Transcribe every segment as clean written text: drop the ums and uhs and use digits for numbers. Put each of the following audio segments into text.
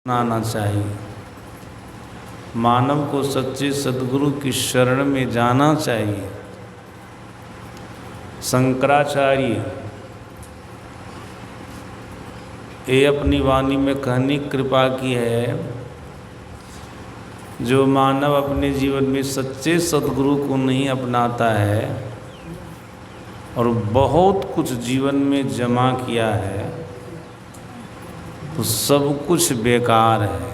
आना चाहिए। मानव को सच्चे सद्गुरु की शरण में जाना चाहिए। शंकराचार्य ये अपनी वाणी में कहने की कृपा की है, जो मानव अपने जीवन में सच्चे सद्गुरु को नहीं अपनाता है और बहुत कुछ जीवन में जमा किया है तो सब कुछ बेकार है।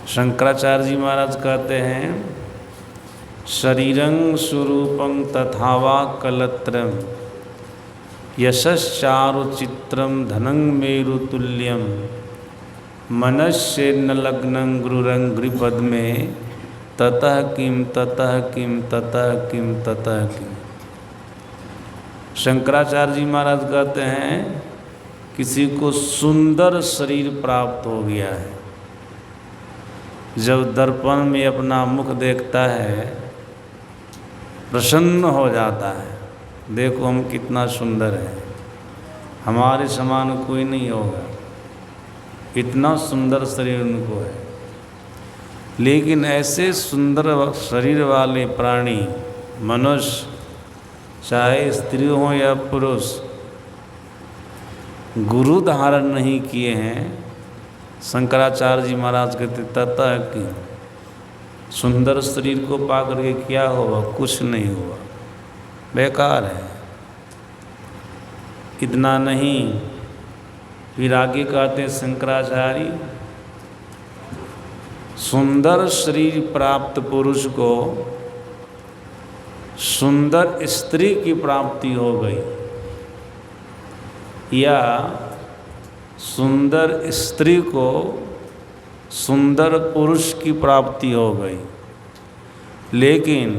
शंकराचार्य जी महाराज कहते हैं, शरीरं स्वरूपं तथावा कलत्रम यशश्चारु चित्रम धनं मेरुतुल्यम मनस्य न लग्नं गुरुरंग्रिपद में ततः किम ततः किम ततः किम ततः किम। शंकराचार्य जी महाराज कहते हैं, किसी को सुंदर शरीर प्राप्त हो गया है, जब दर्पण में अपना मुख देखता है प्रसन्न हो जाता है, देखो हम कितना सुंदर हैं, हमारे समान कोई नहीं होगा, इतना सुंदर शरीर उनको है। लेकिन ऐसे सुंदर शरीर वाले प्राणी मनुष्य, चाहे स्त्री हो या पुरुष, गुरु धारण नहीं किए हैं। शंकराचार्य जी महाराज कहते ततः कि सुंदर शरीर को पा करके क्या होगा, कुछ नहीं हुआ, बेकार है। इतना नहीं, फिर आगे कहते हैं शंकराचार्य, सुंदर शरीर प्राप्त पुरुष को सुंदर स्त्री की प्राप्ति हो गई, या सुंदर स्त्री को सुंदर पुरुष की प्राप्ति हो गई, लेकिन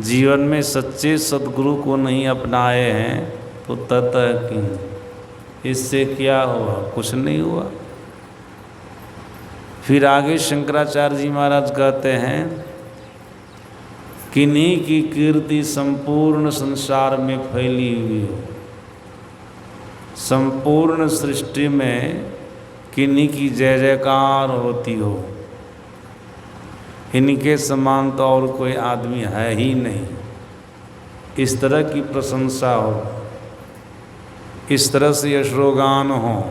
जीवन में सच्चे सद्गुरु को नहीं अपनाए हैं तो ततः किम, इससे क्या हुआ, कुछ नहीं हुआ। फिर आगे शंकराचार्य जी महाराज कहते हैं, किन्हीं की कीर्ति संपूर्ण संसार में फैली हुई हो, संपूर्ण सृष्टि में किन्हीं की जय जयकार होती हो, इनके समान तो और कोई आदमी है ही नहीं, इस तरह की प्रशंसा हो, इस तरह से यशोगान हो,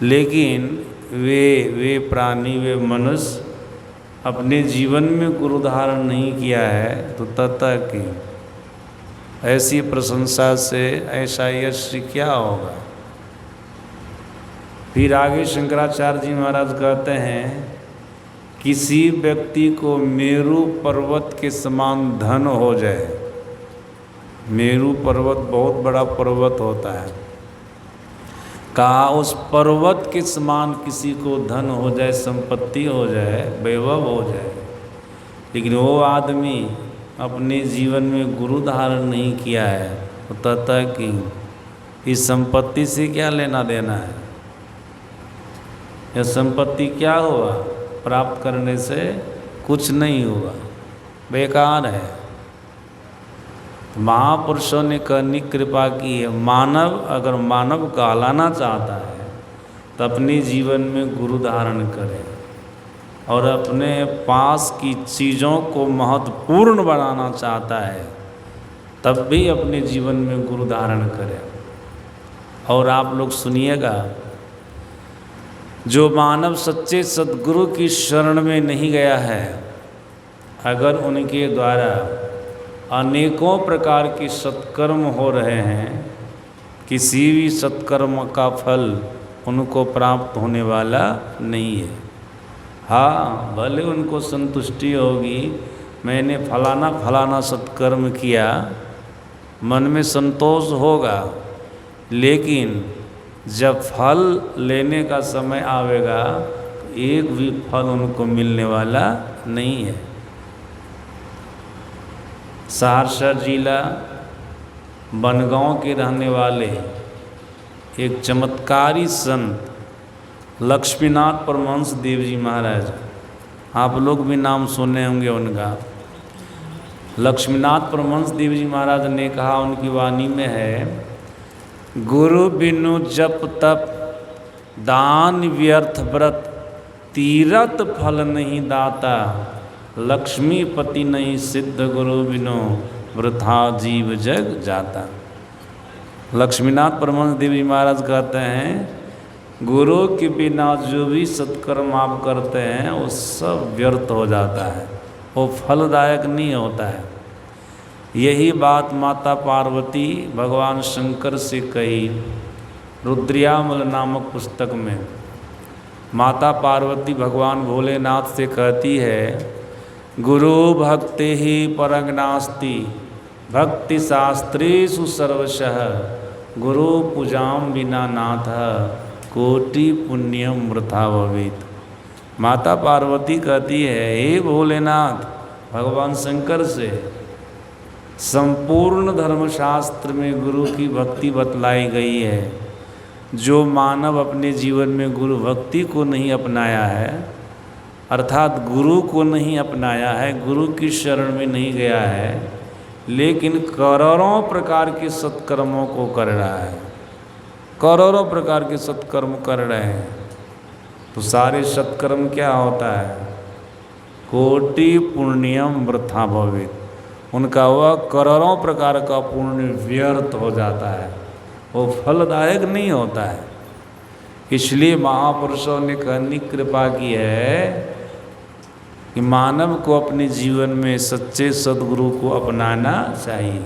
लेकिन वे प्राणी, वे मनुष्य अपने जीवन में गुरु धारण नहीं किया है तो ततः कि ऐसी प्रशंसा से ऐसा यश क्या होगा। फिर आगे शंकराचार्य जी महाराज कहते हैं, किसी व्यक्ति को मेरु पर्वत के समान धन हो जाए, मेरु पर्वत बहुत बड़ा पर्वत होता है, कहा उस पर्वत के समान किसी को धन हो जाए, संपत्ति हो जाए, वैभव हो जाए, लेकिन वो आदमी अपने जीवन में गुरु धारण नहीं किया है तो ततः कि इस संपत्ति से क्या लेना देना है, यह संपत्ति क्या हुआ, प्राप्त करने से कुछ नहीं हुआ, बेकार है। तो महापुरुषों ने करनी कृपा की है, मानव अगर मानव कहलाना चाहता है तो अपने जीवन में गुरु धारण करे और अपने पास की चीज़ों को महत्वपूर्ण बनाना चाहता है तब भी अपने जीवन में गुरु धारण करे। और आप लोग सुनिएगा, जो मानव सच्चे सद्गुरु की शरण में नहीं गया है, अगर उनके द्वारा अनेकों प्रकार के सत्कर्म हो रहे हैं, किसी भी सत्कर्म का फल उनको प्राप्त होने वाला नहीं है। हाँ, भले उनको संतुष्टि होगी, मैंने फलाना फलाना सत्कर्म किया, मन में संतोष होगा, लेकिन जब फल लेने का समय आवेगा तो एक भी फल उनको मिलने वाला नहीं है। सहरसा जिला बनगांव के रहने वाले एक चमत्कारी संत लक्ष्मीनाथ परमहंस देव जी महाराज, आप लोग भी नाम सुने होंगे उनका। लक्ष्मीनाथ परमहंस देव जी महाराज ने कहा, उनकी वाणी में है, गुरु बिनु जप तप दान व्यर्थ व्रत तीरथ फल नहीं दाता, लक्ष्मीपति नहीं सिद्ध गुरु बिनो वृथा जीव जग जाता। लक्ष्मीनाथ परमहंस देव जी महाराज कहते हैं गुरु के बिना जो भी सत्कर्म आप करते हैं वो सब व्यर्थ हो जाता है, वो फलदायक नहीं होता है। यही बात माता पार्वती भगवान शंकर से कही रुद्रयामल नामक पुस्तक में। माता पार्वती भगवान भोलेनाथ से कहती है गुरु भक्ति ही परं नास्ति, भक्ति शास्त्रेषु सर्वशः, गुरु पूजाम बिना नाथ कोटि पुण्यम वृथा भवेत्। माता पार्वती कहती है हे भोलेनाथ भगवान शंकर से, संपूर्ण धर्मशास्त्र में गुरु की भक्ति बतलाई गई है। जो मानव अपने जीवन में गुरु भक्ति को नहीं अपनाया है, अर्थात गुरु को नहीं अपनाया है, गुरु की शरण में नहीं गया है, लेकिन करोड़ों प्रकार के सत्कर्मों को कर रहा है, करोड़ों प्रकार के सत्कर्म कर रहे हैं, तो सारे सत्कर्म क्या होता है? कोटि पुण्यम वृथा भवेत्। उनका वह करोड़ों प्रकार का पुण्य व्यर्थ हो जाता है, वो फलदायक नहीं होता है। इसलिए महापुरुषों ने कहनी कृपा की है कि मानव को अपने जीवन में सच्चे सद्गुरु को अपनाना चाहिए,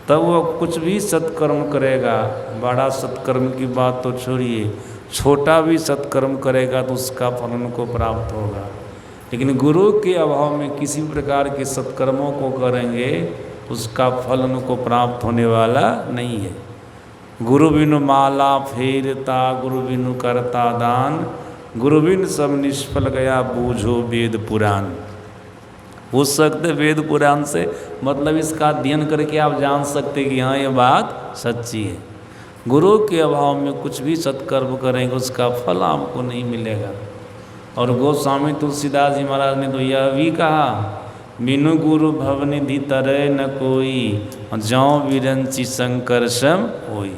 तब वो कुछ भी सत्कर्म करेगा। बड़ा सत्कर्म की बात तो छोड़िए, छोटा भी सत्कर्म करेगा तो उसका फल उनको प्राप्त होगा। लेकिन गुरु के अभाव में किसी प्रकार के सत्कर्मों को करेंगे उसका फल उनको प्राप्त होने वाला नहीं है। गुरु बिनु माला फेरता, गुरु बिनु करता दान, गुरु बिन सब निष्फल गया बूझो वेद पुराण। पूछ सकते वेद पुराण से, मतलब इसका अध्ययन करके आप जान सकते कि हाँ ये बात सच्ची है। गुरु के अभाव में कुछ भी सत्कर्म करेंगे उसका फल आपको नहीं मिलेगा। और गोस्वामी तुलसीदास जी महाराज ने तो यह भी कहा बिनु गुरु भवनिधि तरय न कोई, जौ विरंची शंकर सम होई।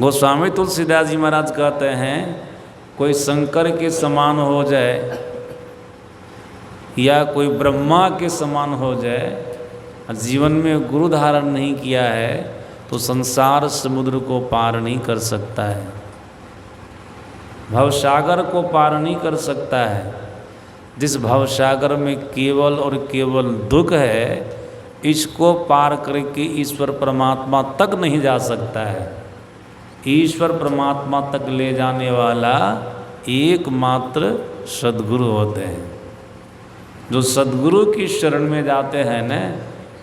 गोस्वामी तुलसीदास जी महाराज कहते हैं कोई शंकर के समान हो जाए या कोई ब्रह्मा के समान हो जाए, जीवन में गुरु धारण नहीं किया है तो संसार समुद्र को पार नहीं कर सकता है, भवसागर को पार नहीं कर सकता है। जिस भवसागर में केवल और केवल दुख है, इसको पार करके ईश्वर परमात्मा तक नहीं जा सकता है। ईश्वर परमात्मा तक ले जाने वाला एकमात्र सद्गुरु होते हैं। जो सद्गुरु की शरण में जाते हैं न,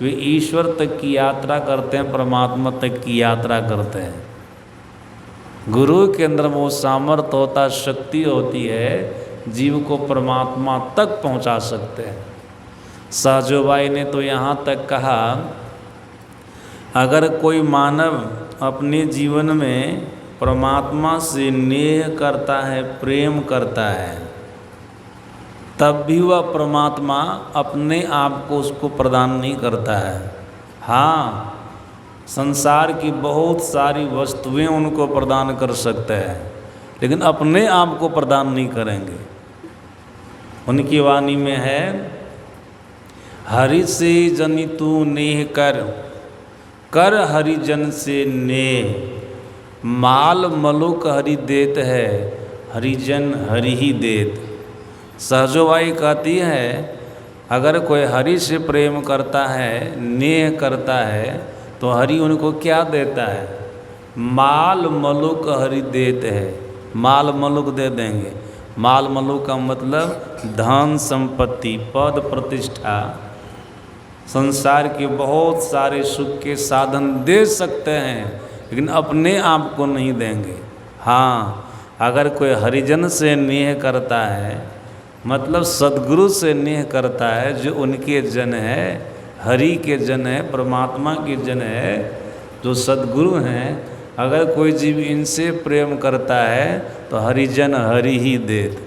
वे ईश्वर तक की यात्रा करते हैं, परमात्मा तक की यात्रा करते हैं। गुरु के अंदर वो सामर्थ्य होता, शक्ति होती है, जीव को परमात्मा तक पहुंचा सकते हैं। सहजोबाई ने तो यहाँ तक कहा अगर कोई मानव अपने जीवन में परमात्मा से नेह करता है, प्रेम करता है, तब भी वह परमात्मा अपने आप को उसको प्रदान नहीं करता है। हाँ, संसार की बहुत सारी वस्तुएं उनको प्रदान कर सकते हैं, लेकिन अपने आप को प्रदान नहीं करेंगे। उनकी वाणी में है हरि से जनि तू नेह कर, कर हरिजन से नेह, माल मलुक हरि देत है, हरिजन हरि ही देत। सहजोबाई कहती है अगर कोई हरि से प्रेम करता है, नेह करता है, तो हरि उनको क्या देता है? माल मलुक हरि देते है, माल मलुक दे देंगे। माल मलुक का मतलब धन संपत्ति, पद प्रतिष्ठा, संसार के बहुत सारे सुख के साधन दे सकते हैं, लेकिन अपने आप को नहीं देंगे। हाँ, अगर कोई हरिजन से नेह करता है, मतलब सद्गुरु से नेह करता है, जो उनके जन है, हरि के जन है, परमात्मा के जन है, जो सद्गुरु हैं, अगर कोई जीव इनसे प्रेम करता है तो हरिजन हरि ही देत।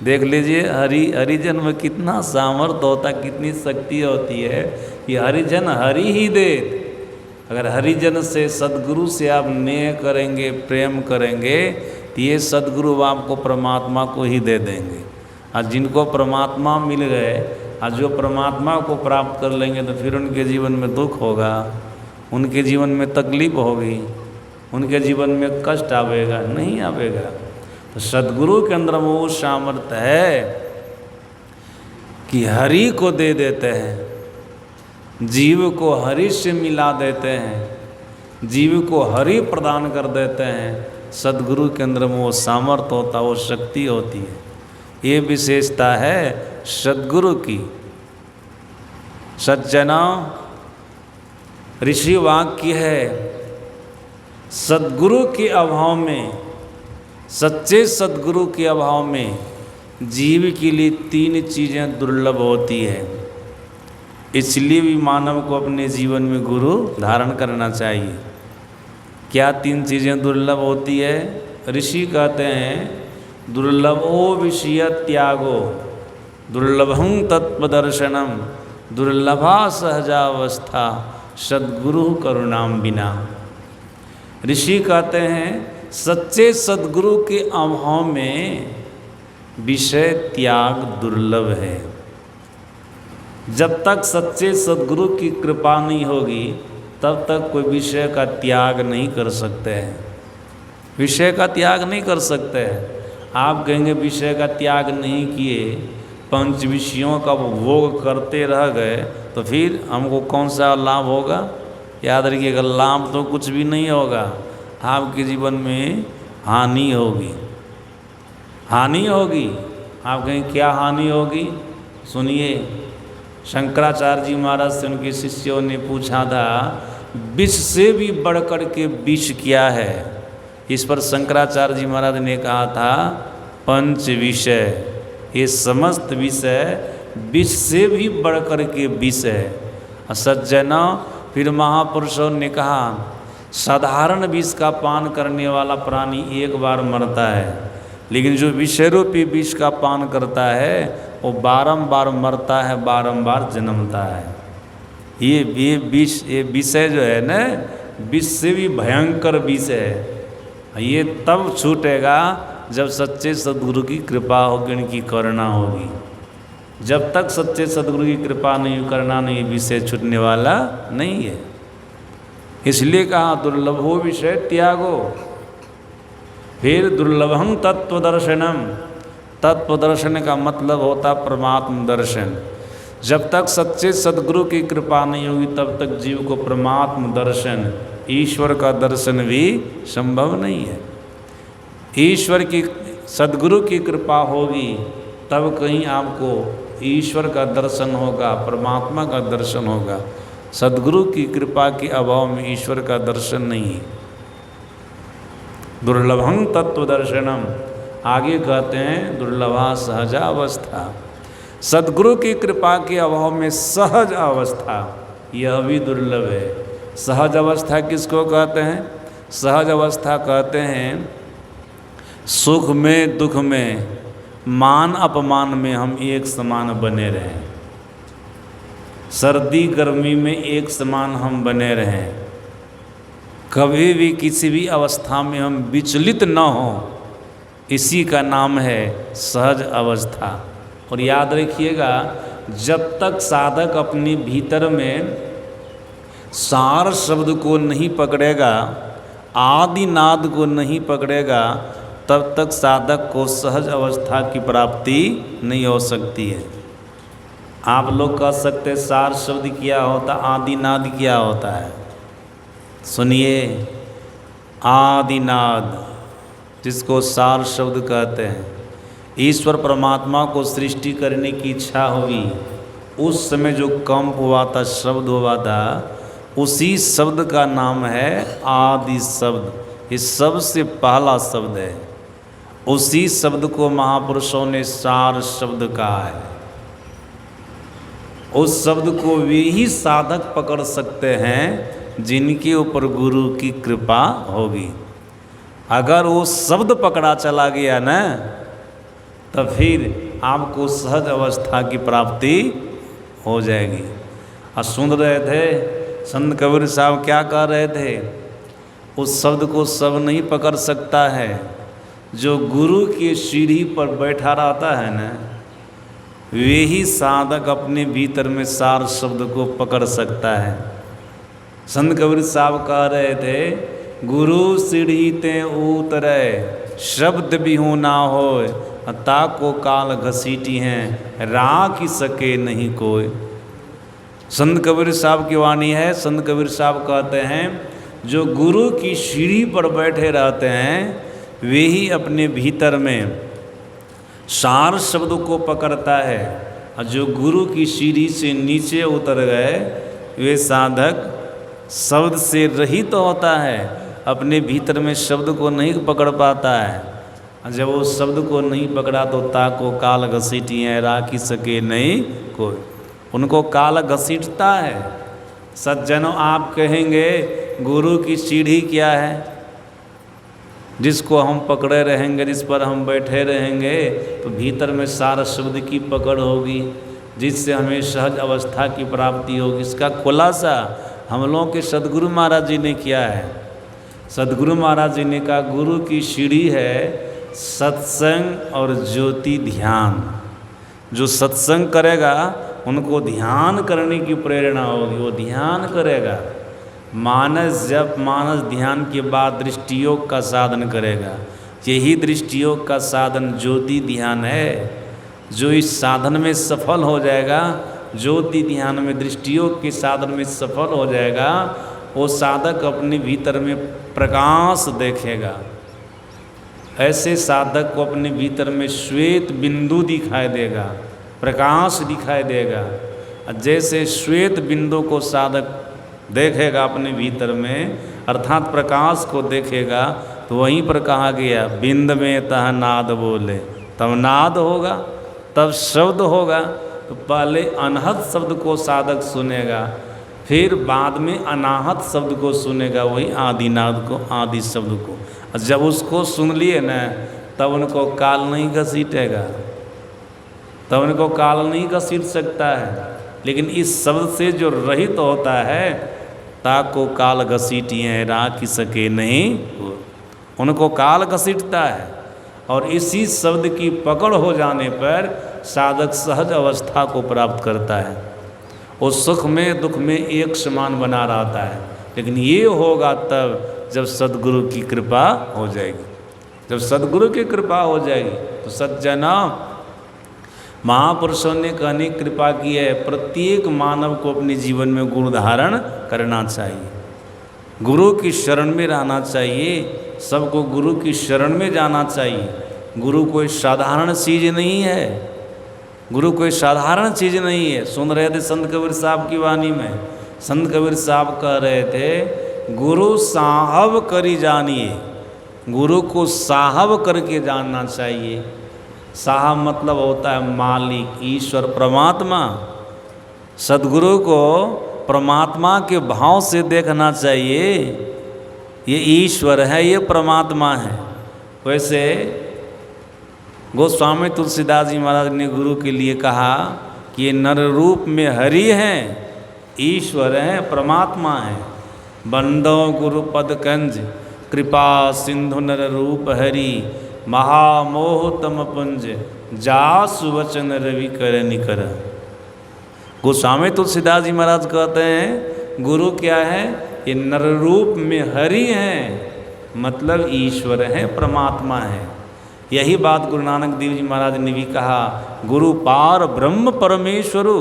देख लीजिए हरिजन में कितना सामर्थ्य होता, कितनी शक्ति होती है कि हरिजन हरि ही देत। अगर हरिजन से, सद्गुरु से आप नेह करेंगे, प्रेम करेंगे, तो ये सद्गुरु आपको परमात्मा को ही दे देंगे। और जिनको परमात्मा मिल गए और जो परमात्मा को प्राप्त कर लेंगे तो फिर उनके जीवन में दुख होगा, उनके जीवन में तकलीफ होगी, उनके जीवन में कष्ट आवेगा नहीं आवेगा। तो सद्गुरु के अंदर वो सामर्थ्य है कि हरि को दे देते हैं, जीव को हरि से मिला देते हैं, जीव को हरि प्रदान कर देते हैं। सद्गुरु के अंदर में वो सामर्थ्य होता, वो शक्ति होती है। ये विशेषता है सद्गुरु की। सज्जना ऋषि वाक्य है, सद्गुरु के अभाव में, सच्चे सद्गुरु के अभाव में जीव के लिए 3 चीज़ें दुर्लभ होती है। इसलिए भी मानव को अपने जीवन में गुरु धारण करना चाहिए। क्या 3 चीज़ें दुर्लभ होती है? ऋषि कहते हैं दुर्लभो विषय त्यागो, दुर्लभं तत्वदर्शनम, दुर्लभा सहजावस्था, सद्गुरु करुणाम बिना। ऋषि कहते हैं सच्चे सद्गुरु के अभाव में विषय त्याग दुर्लभ है। जब तक सच्चे सद्गुरु की कृपा नहीं होगी तब तक कोई विषय का त्याग नहीं कर सकते हैं, विषय का त्याग नहीं कर सकते हैं। आप कहेंगे विषय का त्याग नहीं किए, 5 विषयों का भोग करते रह गए तो फिर हमको कौन सा लाभ होगा? याद रखिएगा, लाभ तो कुछ भी नहीं होगा, आपके जीवन में हानि होगी, हानि होगी। आप कहेंगे क्या हानि होगी? सुनिए, शंकराचार्य जी महाराज से उनके शिष्यों ने पूछा था विष से भी बढ़कर के विष क्या है? इस पर शंकराचार्य जी महाराज ने कहा था 5 विषय, ये समस्त विषय विष से भी बढ़कर के विष है। सज्जना फिर महापुरुषों ने कहा साधारण विष का पान करने वाला प्राणी एक बार मरता है, लेकिन जो विषय रूपी विष का पान करता है वो बारंबार मरता है, बारंबार जन्मता है। ये विष, ये विषय जो है ना, विष से भी भयंकर विष है। ये तब छूटेगा जब सच्चे सद्गुरु की कृपा होगी, उनकी करुणा होगी। जब तक सच्चे सद्गुरु की कृपा नहीं, करना नहीं, विषय छूटने वाला नहीं है। इसलिए कहा दुर्लभो विषय त्यागो। फिर दुर्लभं तत्वदर्शनम, तत्वदर्शन का मतलब होता परमात्म दर्शन। जब तक सच्चे सद्गुरु की कृपा नहीं होगी तब तक जीव को परमात्म दर्शन, ईश्वर का दर्शन भी संभव नहीं है। ईश्वर की, सद्गुरु की कृपा होगी तब कहीं आपको ईश्वर का दर्शन होगा, परमात्मा का दर्शन होगा। सद्गुरु की कृपा के अभाव में ईश्वर का दर्शन नहीं है। दुर्लभं तत्वदर्शनम, आगे कहते हैं दुर्लभा सहजावस्था। सद्गुरु की कृपा के अभाव में सहज अवस्था, यह भी दुर्लभ है। सहज अवस्था किसको कहते हैं? सहज अवस्था कहते हैं सुख में दुख में, मान अपमान में हम एक समान बने रहें, सर्दी गर्मी में एक समान हम बने रहें, कभी भी किसी भी अवस्था में हम विचलित न हों, इसी का नाम है सहज अवस्था। और याद रखिएगा, जब तक साधक अपने भीतर में सार शब्द को नहीं पकड़ेगा, आदि नाद को नहीं पकड़ेगा, तब तक साधक को सहज अवस्था की प्राप्ति नहीं हो सकती है। आप लोग कह सकते सार शब्द क्या होता, आदि नाद क्या होता है? सुनिए, आदि नाद जिसको सार शब्द कहते हैं, ईश्वर परमात्मा को सृष्टि करने की इच्छा हुई, उस समय जो कंप हुआ था, शब्द हुआ था, उसी शब्द का नाम है आदि शब्द। इस सबसे पहला शब्द है, उसी शब्द को महापुरुषों ने सार शब्द कहा है। उस शब्द को वे ही साधक पकड़ सकते हैं जिनके ऊपर गुरु की कृपा होगी। अगर वो शब्द पकड़ा चला गया ना, तो फिर आपको सहज अवस्था की प्राप्ति हो जाएगी। और सुन रहे थे संत कबीर साहब क्या कह रहे थे, उस शब्द को सब नहीं पकड़ सकता है, जो गुरु की सीढ़ी पर बैठा रहता है ना, वे ही साधक अपने भीतर में सार शब्द को पकड़ सकता है। संत कबीर साहब कह रहे थे, गुरु सीढ़ी ते उतरे शब्द भी हो ना हो, ताको काल घसीटी हैं राख ही सके नहीं कोई। संत कबीर साहब की वाणी है। संत कबीर साहब कहते हैं, जो गुरु की सीढ़ी पर बैठे रहते हैं वे ही अपने भीतर में सार शब्द को पकड़ता है, और जो गुरु की सीढ़ी से नीचे उतर गए वे साधक शब्द से रहित तो होता है, अपने भीतर में शब्द को नहीं पकड़ पाता है। और जब वो शब्द को नहीं पकड़ा तो ताको काल घसीटी है राखी सके नहीं कोई। उनको काल घसीटता है। सज्जनों, आप कहेंगे गुरु की सीढ़ी क्या है? जिसको हम पकड़े रहेंगे, जिस पर हम बैठे रहेंगे, तो भीतर में सारा शब्द की पकड़ होगी, जिससे हमें सहज अवस्था की प्राप्ति होगी। इसका खुलासा हम लोगों के सदगुरु महाराज जी ने किया है। सदगुरु महाराज जी ने कहा, गुरु की सीढ़ी है सत्संग और ज्योति ध्यान। जो सत्संग करेगा उनको ध्यान करने की प्रेरणा होगी, वो ध्यान करेगा। मानस जप, मानस ध्यान के बाद दृष्टियोग का साधन करेगा। यही दृष्टियोग का साधन ज्योति ध्यान है। जो इस साधन में सफल हो जाएगा, ज्योति ध्यान में दृष्टियोग के साधन में सफल हो जाएगा, वो साधक अपने भीतर में प्रकाश देखेगा। ऐसे साधक को अपने भीतर में श्वेत बिंदु दिखाई देगा, प्रकाश दिखाई देगा। जैसे श्वेत बिंदु को साधक देखेगा अपने भीतर में, अर्थात प्रकाश को देखेगा, तो वहीं पर कहा गया, बिंद में तह नाद बोले, तब नाद होगा, तब शब्द होगा। तो पहले अनहत शब्द को साधक सुनेगा, फिर बाद में अनाहत शब्द को सुनेगा, वही आदिनाद को, आदि शब्द को। जब उसको सुन लिए ना, तब उनको काल नहीं घसीटेगा, तब उनको काल नहीं घसीट सकता है। लेकिन इस शब्द से जो रहित होता है, ताको काल घसीटिए राखी सके नहीं, उनको काल घसीटता है। और इसी शब्द की पकड़ हो जाने पर साधक सहज अवस्था को प्राप्त करता है। वो सुख में दुख में एक समान बना रहता है। लेकिन ये होगा तब जब सद्गुरु की कृपा हो जाएगी। जब सद्गुरु की कृपा हो जाएगी तो सज्जना, महापुरुषों ने कहने कृपा की है, प्रत्येक मानव को अपने जीवन में गुरु धारण करना चाहिए, गुरु की शरण में रहना चाहिए, सबको गुरु की शरण में जाना चाहिए। गुरु कोई साधारण चीज़ नहीं है, गुरु कोई साधारण चीज़ नहीं है। सुन रहे थे संत कबीर साहब की वाणी में, संत कबीर साहब कह रहे थे, गुरु साहब करी जानिए, गुरु को साहब करके जानना चाहिए। साहब मतलब होता है मालिक, ईश्वर, परमात्मा। सद्गुरु को परमात्मा के भाव से देखना चाहिए, ये ईश्वर है, ये परमात्मा है। वैसे गोस्वामी तुलसीदास जी महाराज ने गुरु के लिए कहा कि ये नर रूप में हरि हैं, ईश्वर हैं, परमात्मा हैं। बंदो गुरु पद कंज कृपा सिंधु नर रूप हरि, महामोह तम पुंज जासु वचन रवि कर निकर। गोस्वामी तुलसीदास जी महाराज कहते हैं गुरु क्या है? ये नर रूप में हरि हैं, मतलब ईश्वर हैं, परमात्मा है। यही बात गुरु नानक देव जी महाराज ने भी कहा, गुरु पार ब्रह्म परमेश्वरु।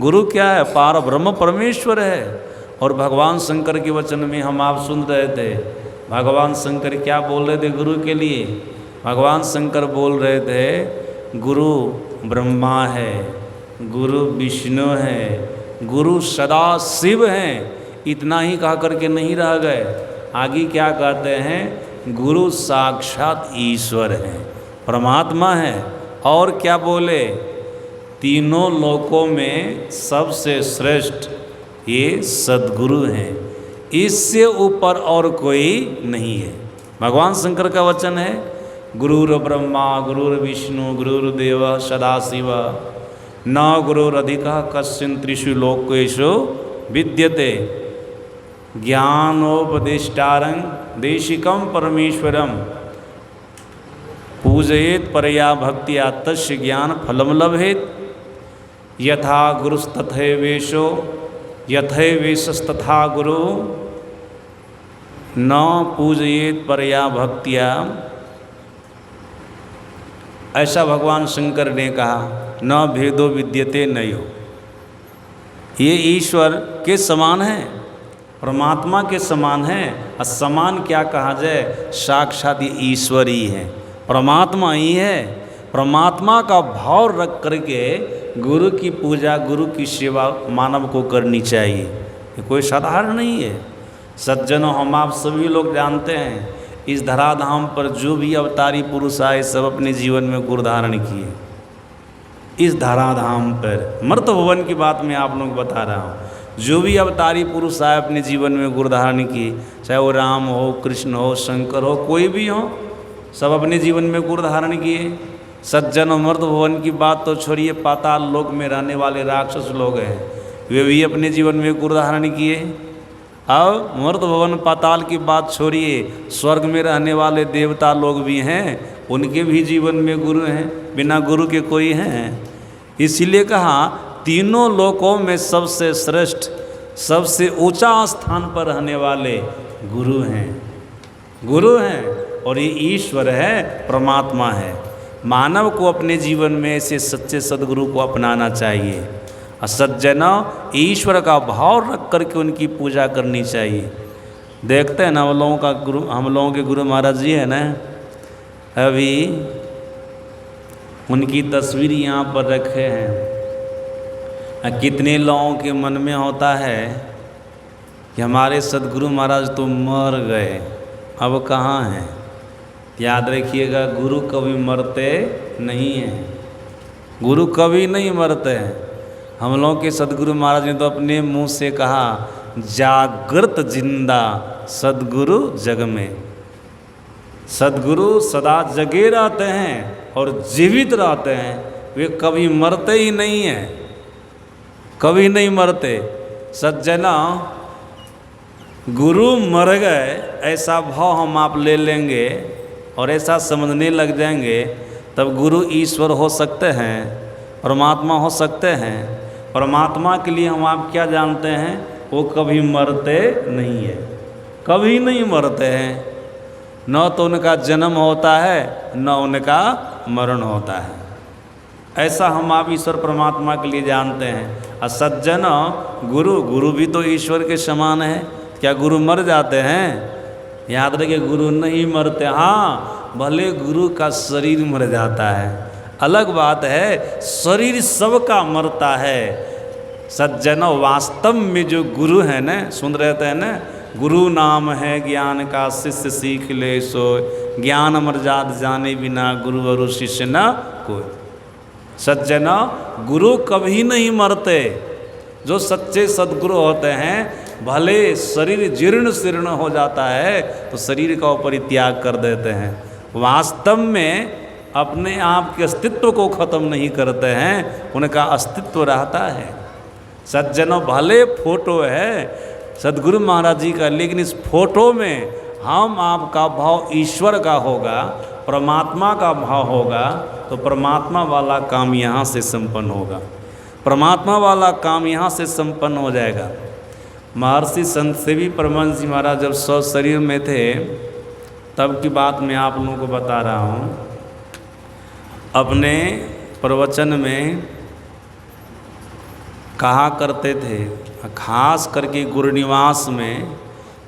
गुरु क्या है? पार ब्रह्म परमेश्वर है। और भगवान शंकर के वचन में हम आप सुन रहे थे, भगवान शंकर क्या बोल रहे थे गुरु के लिए? भगवान शंकर बोल रहे थे, गुरु ब्रह्मा है, गुरु विष्णु है, गुरु सदा शिव हैं। इतना ही कहा करके नहीं रह गए, आगे क्या कहते हैं? गुरु साक्षात ईश्वर हैं, परमात्मा है। और क्या बोले? तीनों लोकों में सबसे श्रेष्ठ ये सद्गुरु हैं, इससे ऊपर और कोई नहीं है। भगवान शंकर का वचन है, गुरुर ब्रह्मा गुरुर विष्णु गुरुर्देव सदाशिव न गुरुरधिकः कश्चिन् त्रिषु लोकेषु विद्यते ज्ञानोपदेष्टारं देशिकं परमेश्वरं पूजयेत परया भक्तिया तस्य ज्ञान फलम लभेत। यथा गुरुस्तथैवेशो यथैवेशस्तथा गुरु न पूजयेत परया भक्तिया। ऐसा भगवान शंकर ने कहा, न भेदो विद्यते नयो। ये ईश्वर के समान है, परमात्मा के समान है। और समान क्या कहा जाए, साक्षात ये ईश्वर ही है, परमात्मा ही है। परमात्मा का भाव रख करके गुरु की पूजा, गुरु की सेवा मानव को करनी चाहिए। ये कोई साधारण नहीं है। सज्जनों, हम आप सभी लोग जानते हैं, इस धराधाम पर जो भी अवतारी पुरुष आए सब अपने जीवन में गुरु धारण किए। इस धराधाम पर मर्त भवन की बात मैं आप लोगों को बता रहा हूँ। जो भी अवतारी पुरुष आए अपने जीवन में गुरु धारण किए, चाहे वो राम हो, कृष्ण हो, शंकर हो, कोई भी हो, सब अपने जीवन में गुरु धारण किए। सज्जन और मर्त भवन की बात तो छोड़िए, पाताल लोक में रहने वाले राक्षस लोग हैं, वे भी अपने जीवन में गुरु धारण किए। अब मर्त भवन पाताल की बात छोड़िए, स्वर्ग में रहने वाले देवता लोग भी हैं, उनके भी जीवन में गुरु हैं, बिना गुरु के कोई हैं। इसीलिए कहा तीनों लोकों में सबसे श्रेष्ठ, सबसे ऊंचा स्थान पर रहने वाले गुरु हैं, गुरु हैं। और ये ईश्वर है, परमात्मा है। मानव को अपने जीवन में ऐसे सच्चे सद्गुरु को अपनाना चाहिए। और सज्जनों, ईश्वर का भाव रख करके उनकी पूजा करनी चाहिए। देखते हैं ना, हम लोगों के गुरु महाराज जी है ना, अभी उनकी तस्वीर यहाँ पर रखे हैं। कितने लोगों के मन में होता है कि हमारे सद्गुरु महाराज तो मर गए, अब कहाँ हैं। याद रखिएगा, गुरु कभी मरते नहीं हैं, गुरु कभी नहीं मरते हैं। हम लोगों के सद्गुरु महाराज ने तो अपने मुंह से कहा, जागृत जिंदा सद्गुरु जग में। सद्गुरु सदा जगे रहते हैं और जीवित रहते हैं, वे कभी मरते ही नहीं हैं, कभी नहीं मरते। सज्जना, गुरु मर गए ऐसा भाव हम आप ले लेंगे और ऐसा समझने लग जाएंगे, तब गुरु ईश्वर हो सकते हैं, परमात्मा हो सकते हैं। परमात्मा के लिए हम आप क्या जानते हैं, वो कभी मरते नहीं है, कभी नहीं मरते हैं। न तो उनका जन्म होता है, न उनका मरण होता है। ऐसा हम आप ईश्वर परमात्मा के लिए जानते हैं। और सज्जन, गुरु भी तो ईश्वर के समान है। क्या गुरु मर जाते हैं? याद रखिए, गुरु नहीं मरते। हाँ, भले गुरु का शरीर मर जाता है, अलग बात है, शरीर सबका मरता है। सज्जनों, वास्तव में जो गुरु है ना, सुन रहे थे ना, गुरु नाम है ज्ञान का, शिष्य सीख ले सो, ज्ञान अमर जात जाने बिना, गुरु और शिष्य न कोई। सज्जना, गुरु कभी नहीं मरते। जो सच्चे सद्गुरु होते हैं, भले शरीर जीर्ण शीर्ण हो जाता है तो शरीर का परित्याग कर देते हैं, वास्तव में अपने आप के अस्तित्व को खत्म नहीं करते हैं, उनका अस्तित्व रहता है। सज्जनों, भले फोटो है सद्गुरु महाराज जी का, लेकिन इस फोटो में हम आपका भाव ईश्वर का होगा, परमात्मा का भाव होगा, तो परमात्मा वाला काम यहाँ से संपन्न होगा, परमात्मा वाला काम यहाँ से संपन्न हो जाएगा। महर्षि संत सेवी परमहंस जी महाराज जब शरीर में थे, तब की बात मैं आप लोगों को बता रहा हूँ। अपने प्रवचन में कहा करते थे, खास करके गुरुनिवास में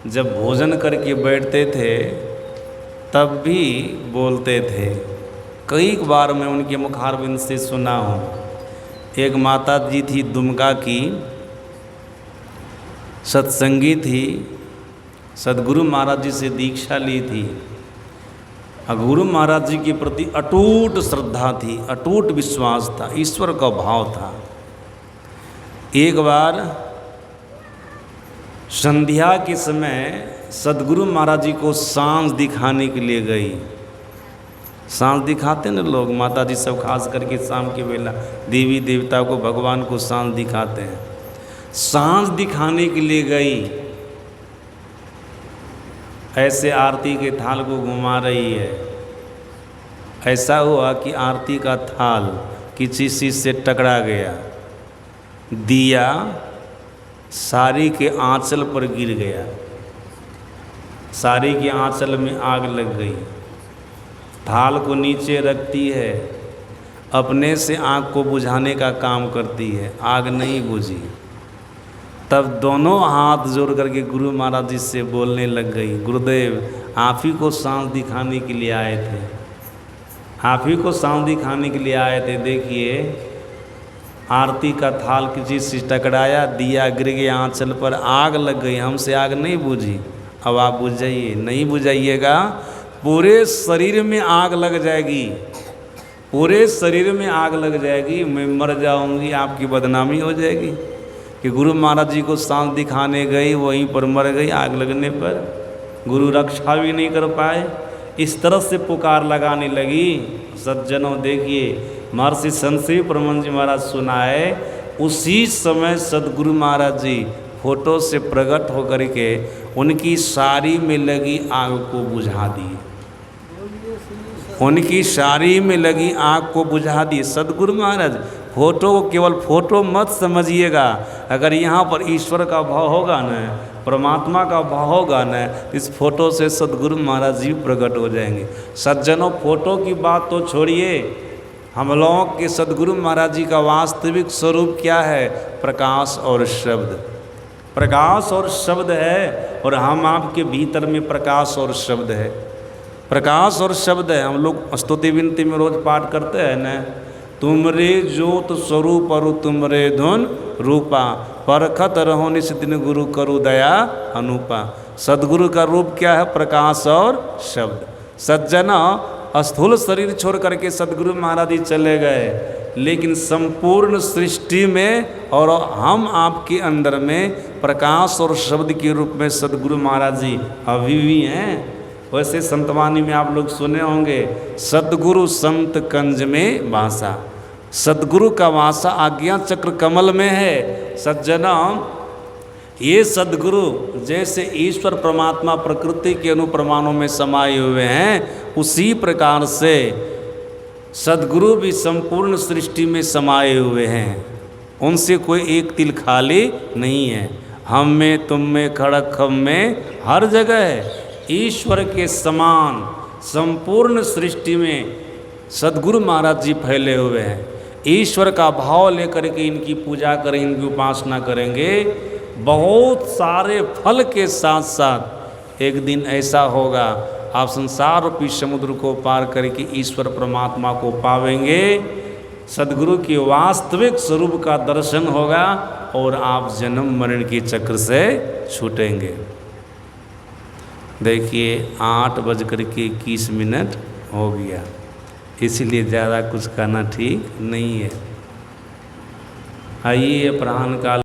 जब भोजन करके बैठते थे तब भी बोलते थे। कई बार मैं उनके मुखारबिंद से सुना हूँ। एक माता जी थी दुमका की, सत्संगी थी, सद्गुरु महाराज जी से दीक्षा ली थी। गुरु महाराज जी के प्रति अटूट श्रद्धा थी, अटूट विश्वास था, ईश्वर का भाव था। एक बार संध्या के समय सद्गुरु महाराज जी को सांझ दिखाने के लिए गई। सांझ दिखाते ना लोग, माता जी सब खास करके शाम के बेला देवी देवता को, भगवान को सांझ दिखाते हैं। सांझ दिखाने के लिए गई, ऐसे आरती के थाल को घुमा रही है, ऐसा हुआ कि आरती का थाल किसी चीज़ से टकरा गया, दिया साड़ी के आंचल पर गिर गया, साड़ी के आंचल में आग लग गई। थाल को नीचे रखती है, अपने से आग को बुझाने का काम करती है, आग नहीं बुझी। तब दोनों हाथ जोड़ करके गुरु महाराज जी से बोलने लग गई, गुरुदेव आप ही को सांस दिखाने के लिए आए थे, आप ही को सांस दिखाने के लिए आए थे। देखिए आरती का थाल किसी से टकराया, दिया गिर गया आंचल पर, आग लग गई, हमसे आग नहीं बुझी। अब आप बुझ जाइए, नहीं बुझाइएगा पूरे शरीर में आग लग जाएगी, पूरे शरीर में आग लग जाएगी, मैं मर जाऊंगी, आपकी बदनामी हो जाएगी कि गुरु महाराज जी को सांस दिखाने गई, वहीं पर मर गई आग लगने पर, गुरु रक्षा भी नहीं कर पाए। इस तरह से पुकार लगाने लगी। सज्जनों देखिए महर्षि संतश्री परमहंस जी महाराज सुनाए, उसी समय सदगुरु महाराज जी फोटो से प्रकट होकर के उनकी साड़ी में लगी आग को बुझा दिए, उनकी साड़ी में लगी आग को बुझा दिए सदगुरु महाराज। फोटो को केवल फोटो मत समझिएगा, अगर यहाँ पर ईश्वर का भाव होगा न, परमात्मा का भाव होगा न, इस फोटो से सदगुरु महाराज जी प्रकट हो जाएंगे। सज्जनों फोटो की बात तो छोड़िए, हम लोगों के सदगुरु महाराज जी का वास्तविक स्वरूप क्या है? प्रकाश और शब्द, प्रकाश और शब्द है, और हम आपके भीतर में प्रकाश और शब्द है, प्रकाश और शब्द है। हम लोग स्तुति विनती में रोज पाठ करते हैं न, तुमरे ज्योत स्वरूप और तुमरे धुन रूपा, परखत रहो निस दिन गुरु करु दया अनुपा। सदगुरु का रूप क्या है? प्रकाश और शब्द। सज्जना स्थूल शरीर छोड़ करके सदगुरु महाराज जी चले गए, लेकिन संपूर्ण सृष्टि में और हम आपके अंदर में प्रकाश और शब्द के रूप में सदगुरु महाराज जी अभी भी हैं। वैसे संतवाणी में आप लोग सुने होंगे, सदगुरु संत कंज में वासा, सदगुरु का वासा आज्ञा चक्र कमल में है। सज्जना ये सदगुरु जैसे ईश्वर परमात्मा प्रकृति के अनुप्रमाणों में समाये हुए हैं, उसी प्रकार से सदगुरु भी संपूर्ण सृष्टि में समाये हुए हैं, उनसे कोई एक तिल खाली नहीं है। हम में, तुम में, खड़क हम में, हर जगह है। ईश्वर के समान संपूर्ण सृष्टि में सदगुरु महाराज जी फैले हुए हैं। ईश्वर का भाव लेकर के इनकी पूजा करें, इनकी उपासना करेंगे, बहुत सारे फल के साथ साथ एक दिन ऐसा होगा आप संसार रूपी समुद्र को पार करके ईश्वर परमात्मा को पावेंगे, सदगुरु के वास्तविक स्वरूप का दर्शन होगा और आप जन्म मरण के चक्र से छूटेंगे। देखिए 8:21 हो गया, इसलिए ज़्यादा कुछ कहना ठीक नहीं है। आइए अपराह्न काल